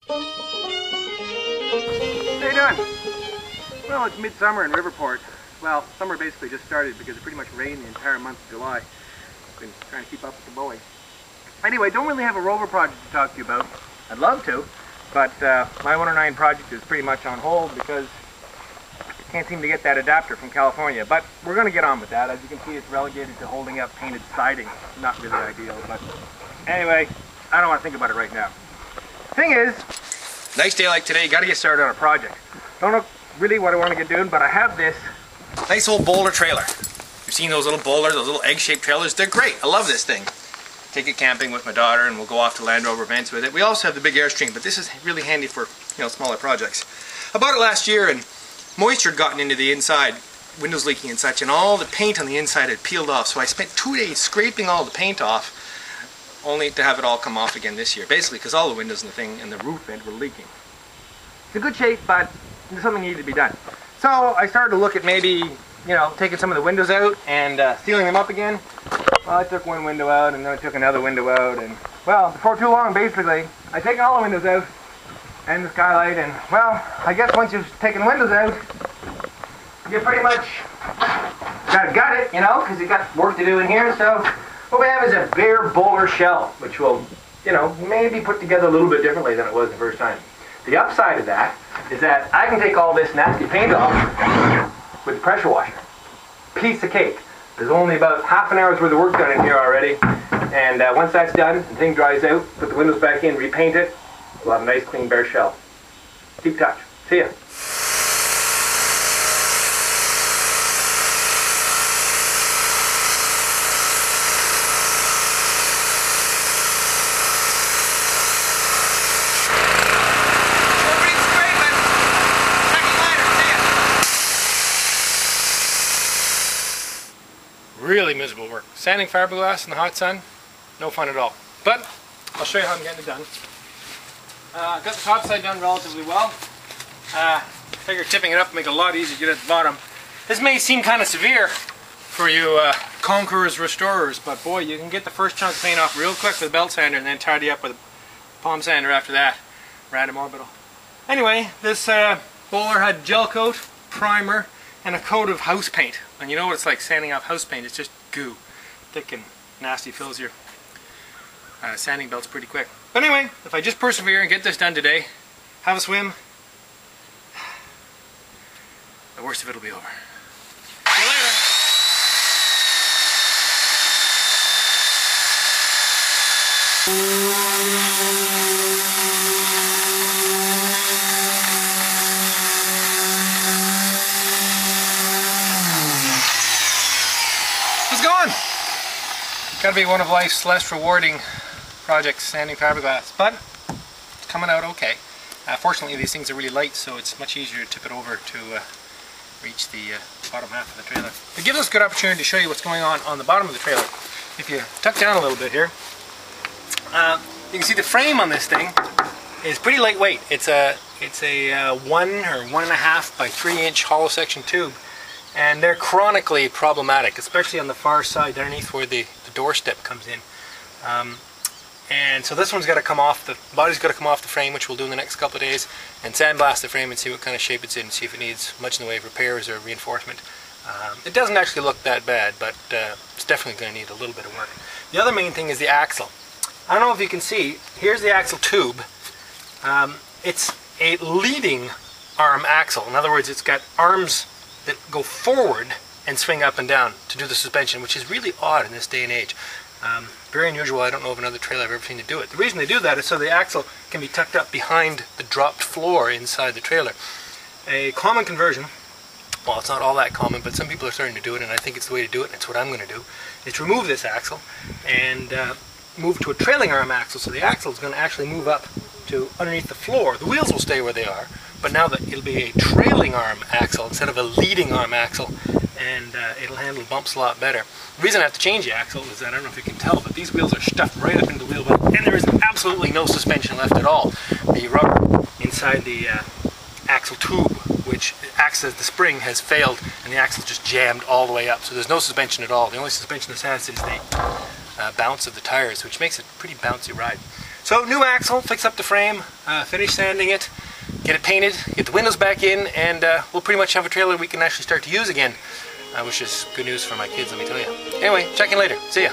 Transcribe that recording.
How you doing? Well, it's midsummer in Riverport. Well, summer basically just started because it pretty much rained the entire month of July. Been trying to keep up with the Bowie. Anyway, don't really have a Rover project to talk to you about. I'd love to, but my 109 project is pretty much on hold because I can't seem to get that adapter from California. But we're going to get on with that. As you can see, it's relegated to holding up painted siding. Not really ideal, but anyway, I don't want to think about it right now. Thing is, nice day like today, you got to get started on a project. Don't know really what I want to get doing, but I have this nice old Boler trailer. You've seen those little Boler, those little egg-shaped trailers? They're great. I love this thing. Take it camping with my daughter and we'll go off to Land Rover events with it. We also have the big Airstream, but this is really handy for, you know, smaller projects. I bought it last year and moisture had gotten into the inside, windows leaking and such, and all the paint on the inside had peeled off. So I spent 2 days scraping all the paint off, only to have it all come off again this year. Basically because all the windows in the thing and the roof vent were leaking. It's in good shape, but something needed to be done. So I started to look at maybe, you know, taking some of the windows out and sealing them up again. Well, I took one window out and then I took another window out, and well, before too long basically, I taken all the windows out and the skylight, and well, I guess once you've taken windows out, you pretty much gotta gut it, you know, because you got work to do in here. So what we have is a bare Boler shell, which will, you know, maybe put together a little bit differently than it was the first time. The upside of that is that I can take all this nasty paint off with the pressure washer. Piece of cake. There's only about half an hour's worth of work done in here already, and once that's done, the thing dries out, put the windows back in, repaint it, we'll have a nice clean bare shell. Keep touch. See ya. Really miserable work. Sanding fiberglass in the hot sun, no fun at all. But I'll show you how I'm getting it done. Got the top side done relatively well. Figure tipping it up will make it a lot easier to get at the bottom. This may seem kind of severe for you conquerors, restorers, but boy, you can get the first chunk of paint off real quick with a belt sander and then tidy up with a palm sander after that. Random orbital. Anyway, this Boler had gel coat, primer, and a coat of house paint. And you know what it's like sanding off house paint, it's just goo. Thick and nasty, fills your sanding belts pretty quick. But anyway, if I just persevere and get this done today, have a swim, the worst of it will be over. See you later. Gotta be one of life's less rewarding projects, sanding fiberglass, but it's coming out okay. Fortunately, these things are really light, so it's much easier to tip it over to reach the bottom half of the trailer. It gives us a good opportunity to show you what's going on the bottom of the trailer. If you tuck down a little bit here, you can see the frame on this thing is pretty lightweight. It's a 1 or 1.5 by 3 inch hollow section tube. And they're chronically problematic, especially on the far side underneath where the doorstep comes in. And so this one's got to come off, the body's got to come off the frame, which we'll do in the next couple of days, and sandblast the frame and see what kind of shape it's in, see if it needs much in the way of repairs or reinforcement. It doesn't actually look that bad, but it's definitely going to need a little bit of work. The other main thing is the axle. I don't know if you can see, here's the axle tube. It's a leading arm axle. In other words, it's got arms that go forward and swing up and down to do the suspension, which is really odd in this day and age. Very unusual. I don't know of another trailer I've ever seen to do it. The reason they do that is so the axle can be tucked up behind the dropped floor inside the trailer. A common conversion, well, it's not all that common, but some people are starting to do it, and I think it's the way to do it, and it's what I'm going to do, is to remove this axle and move to a trailing arm axle, so the axle is going to actually move up to underneath the floor. The wheels will stay where they are, but now that it'll be a trailing arm axle instead of a leading arm axle, and it'll handle bumps a lot better. The reason I have to change the axle is that, I don't know if you can tell, but these wheels are stuffed right up into the wheel well, and there is absolutely no suspension left at all. The rubber inside the axle tube, which acts as the spring, has failed, and the axle just jammed all the way up, so there's no suspension at all. The only suspension this has is the bounce of the tires, which makes it a pretty bouncy ride. So new axle, fix up the frame, finish sanding it, get it painted, get the windows back in, and we'll pretty much have a trailer we can actually start to use again, which is good news for my kids, let me tell you. Anyway, check in later. See ya.